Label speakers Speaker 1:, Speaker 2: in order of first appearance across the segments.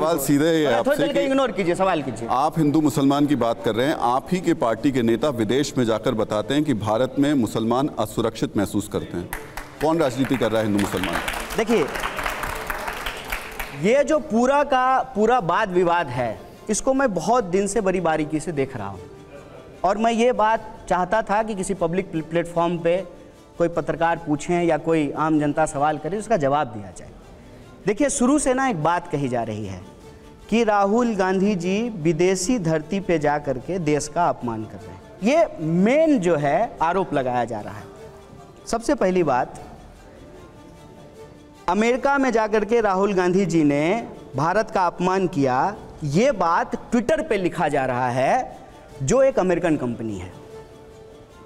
Speaker 1: सवाल सीधे आपसे कि
Speaker 2: इग्नोर कीजिए, सवाल कीजिए।
Speaker 1: आप हिंदू मुसलमान की बात कर रहे हैं, आप ही के पार्टी के नेता विदेश में जाकर बताते हैं कि भारत में मुसलमान असुरक्षित महसूस करते हैं। कौन राजनीति कर रहा है हिंदू मुसलमान?
Speaker 2: देखिए, ये जो पूरा का पूरा वाद विवाद है, इसको मैं बहुत दिन से बड़ी बारीकी से देख रहा हूँ और मैं ये बात चाहता था कि किसी पब्लिक प्लेटफॉर्म पे कोई पत्रकार पूछें या कोई आम जनता सवाल करे, उसका जवाब दिया जाए। देखिए, शुरू से ना एक बात कही जा रही है कि राहुल गांधी जी विदेशी धरती पे जा करके देश का अपमान कर रहे हैं। ये मेन जो है आरोप लगाया जा रहा है। सबसे पहली बात, अमेरिका में जाकर के राहुल गांधी जी ने भारत का अपमान किया, ये बात ट्विटर पे लिखा जा रहा है, जो एक अमेरिकन कंपनी है।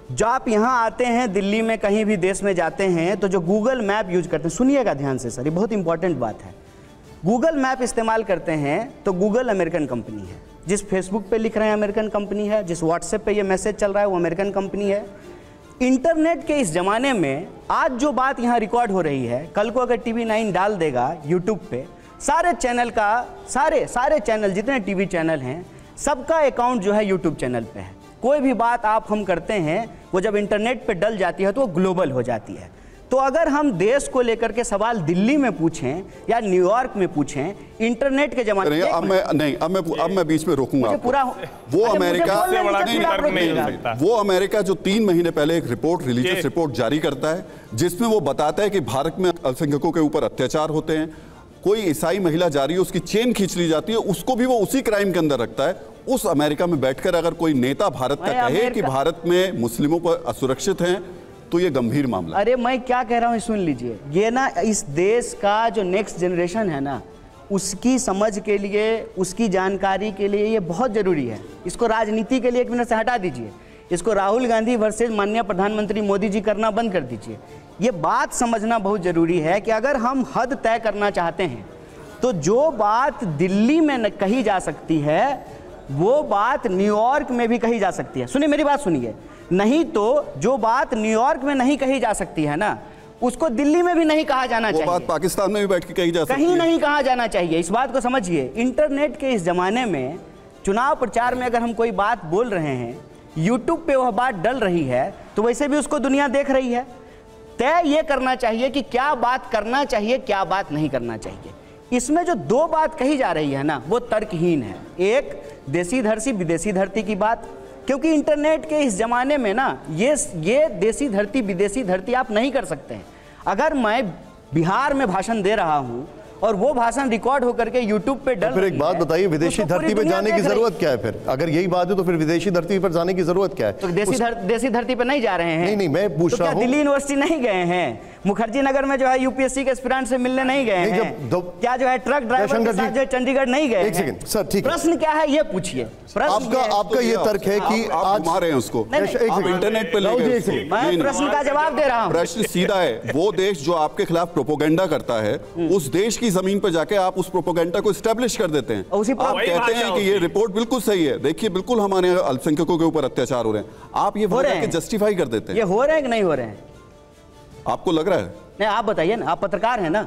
Speaker 2: जो आप यहाँ आते हैं दिल्ली में, कहीं भी देश में जाते हैं तो जो गूगल मैप यूज करते हैं, सुनिएगा ध्यान से सर, ये बहुत इंपॉर्टेंट बात है। गूगल मैप इस्तेमाल करते हैं तो गूगल अमेरिकन कंपनी है। जिस फेसबुक पे लिख रहे हैं अमेरिकन कंपनी है, जिस व्हाट्सएप पे ये मैसेज चल रहा है वो अमेरिकन कंपनी है। इंटरनेट के इस ज़माने में आज जो बात यहाँ रिकॉर्ड हो रही है, कल को अगर TV9 डाल देगा यूट्यूब पे, सारे चैनल का सारे चैनल जितने टीवी चैनल हैं, सबका अकाउंट जो है यूट्यूब चैनल पे है। कोई भी बात आप हम करते हैं वो जब इंटरनेट पे डल जाती है तो वो ग्लोबल हो जाती है। तो अगर हम देश को लेकर के सवाल दिल्ली में पूछें या न्यूयॉर्क में पूछें, इंटरनेट के जमाने में
Speaker 1: अब मैं बीच में रोकूंगा पूरा। वो अमेरिका जो 3 महीने पहले एक रिपोर्ट, रिलीजियस रिपोर्ट जारी करता है, जिसमें वो बताता है कि भारत में अल्पसंख्यकों के ऊपर अत्याचार होते हैं, कोई ईसाई महिला जा रही है उसकी चेन खींच ली जाती है, उसको भी वो उसी क्राइम के अंदर रखता है। उस अमेरिका में बैठकर अगर कोई नेता भारत का कहे कि भारत में मुस्लिमों पर असुरक्षित हैं, तो ये गंभीर मामला।
Speaker 2: अरे मैं क्या कह रहा हूँ सुन लीजिए। ये ना इस देश का जो नेक्स्ट जनरेशन है ना, उसकी समझ के लिए, उसकी जानकारी के लिए ये बहुत जरूरी है। इसको राजनीति के लिए 1 मिनट से हटा दीजिए। इसको राहुल गांधी वर्सेस माननीय प्रधानमंत्री मोदी जी करना बंद कर दीजिए। ये बात समझना बहुत ज़रूरी है कि अगर हम हद तय करना चाहते हैं तो जो बात दिल्ली में कही जा सकती है वो बात न्यूयॉर्क में भी कही जा सकती है। सुनिए मेरी बात सुनिए। नहीं तो जो बात न्यूयॉर्क में नहीं कही जा सकती है ना, उसको दिल्ली में भी नहीं कहा जाना चाहिए।
Speaker 1: वो बात पाकिस्तान में भी बैठ के कही जा सकती है।
Speaker 2: कहीं नहीं कहा जाना चाहिए। इस बात को समझिए। इंटरनेट के इस जमाने में चुनाव प्रचार में अगर हम कोई बात बोल रहे हैं, यूट्यूब पे वह बात डल रही है, तो वैसे भी उसको दुनिया देख रही है। तय ये करना चाहिए कि क्या बात करना चाहिए, क्या बात नहीं करना चाहिए। इसमें जो 2 बात कही जा रही है ना, वो तर्कहीन है। एक, देसी धरती विदेशी धरती की बात, क्योंकि इंटरनेट के इस ज़माने में ना ये देसी धरती विदेशी धरती आप नहीं कर सकते हैं। अगर मैं बिहार में भाषण दे रहा हूँ और वो भाषण रिकॉर्ड होकर के यूट्यूब पे डल,
Speaker 3: फिर एक बात बताइए, विदेशी धरती पे जाने की जरूरत क्या है? फिर अगर यही बात है तो फिर विदेशी धरती पर जाने की जरूरत क्या है?
Speaker 2: तो देसी धरती पे नहीं जा रहे हैं।
Speaker 3: नहीं मैं पूछ रहा हूं,
Speaker 2: दिल्ली यूनिवर्सिटी नहीं गए हैं? मुखर्जी नगर में जो है यूपीएससी के एस्पिरेंट से मिलने नहीं गए हैं? क्या जो है ट्रक ड्राइवर के साथ जो है चंडीगढ़ नहीं गए?
Speaker 3: एक सेकंड सर, ठीक है।
Speaker 2: प्रश्न क्या है ये पूछिए।
Speaker 3: आपका ये तर्क है कि
Speaker 1: आज मारे हैं उसको इंटरनेट पे
Speaker 2: मैं प्रश्न का जवाब दे रहा हूँ।
Speaker 1: प्रश्न सीधा है। वो देश जो आपके खिलाफ प्रोपोगेंडा करता है, उस देश की जमीन पर जाके आप उस प्रोपोगेंडा को एस्टैब्लिश कर देते हैं। आप कहते हैं कि ये रिपोर्ट बिल्कुल सही है, देखिए बिल्कुल हमारे अल्पसंख्यकों के ऊपर अत्याचार हो रहे हैं, आप ये जस्टिफाई कर देते हैं।
Speaker 2: ये हो रहे हैं कि नहीं हो रहे हैं?
Speaker 1: आपको लग रहा है?
Speaker 2: नहीं, आप बताइए ना, आप पत्रकार हैं ना।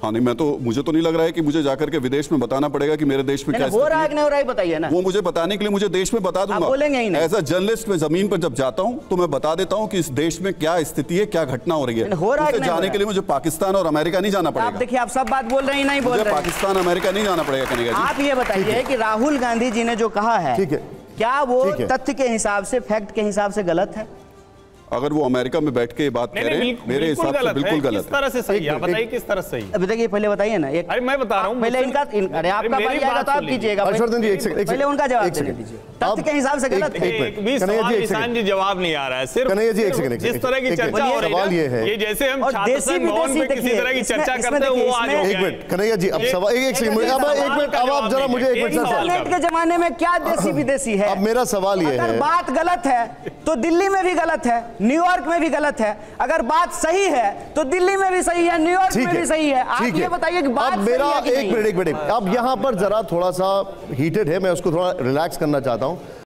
Speaker 1: हाँ नहीं, मुझे तो नहीं लग रहा है कि मुझे जाकर के विदेश में बताना पड़ेगा कि मेरे देश में क्या
Speaker 2: हो रहा है कि नहीं हो रहा है, बताइए ना।
Speaker 1: वो मुझे बताने के लिए मुझे देश में बता दूंगा।
Speaker 2: बोलेंगे ही नहीं।
Speaker 1: एज अ जर्नलिस्ट में जमीन पर जब जाता हूं तो मैं बता देता हूं कि इस देश में क्या स्थिति है, क्या घटना हो रही है।
Speaker 2: हो रहा है
Speaker 1: जाने के लिए मुझे पाकिस्तान और अमेरिका नहीं जाना पड़ेगा।
Speaker 2: आप देखिए, आप सब बात बोल रहे हैं, नहीं बोल रहे हैं।
Speaker 1: पाकिस्तान अमेरिका नहीं जाना पड़ेगा कनेगा जी।
Speaker 2: आप ये बताइए कि राहुल गांधी जी ने जो कहा है, क्या वो तथ्य के हिसाब से, फैक्ट के हिसाब से गलत है?
Speaker 1: अगर वो अमेरिका में बैठ के बात करें, मेरे हिसाब से बिल्कुल गलत है।
Speaker 4: किस तरह से सही है बताइए, किस तरह से सही?
Speaker 2: अभी देखिए, पहले बताइए ना।
Speaker 4: अरे मैं बता रहा हूं
Speaker 2: पहले इनका, अरे आपका बारी आएगा तो आप कीजिएगा। पहले उनका जवाब दीजिए। तथ्य के हिसाब से गलत है।
Speaker 4: किसान जी जवाब नहीं आ रहा है। सिर्फ
Speaker 3: कन्हैया जी एक सेकंड,
Speaker 4: जिस तरह की चर्चा हो रही है, ये जैसे हम छात्र संघ भवन में किसी तरह की चर्चा करते हैं, वो आज हो गया।
Speaker 3: एक मिनट कन्हैया जी, अब सवाल एक सेकंड, अब आप जरा मुझे एक मिनट।
Speaker 2: इंटरनेट के जमाने में क्या देसी विदेशी है?
Speaker 3: अब मेरा सवाल ये है,
Speaker 2: बात गलत है तो दिल्ली में भी गलत है, न्यूयॉर्क में भी गलत है। अगर बात सही है तो दिल्ली में भी सही है, न्यूयॉर्क में भी सही है। आप ये बताइए कि बात
Speaker 3: मेरा एक मिनट अब यहाँ पर जरा थोड़ा सा हीटेड है, मैं उसको थोड़ा रिलैक्स करना चाहता हूँ।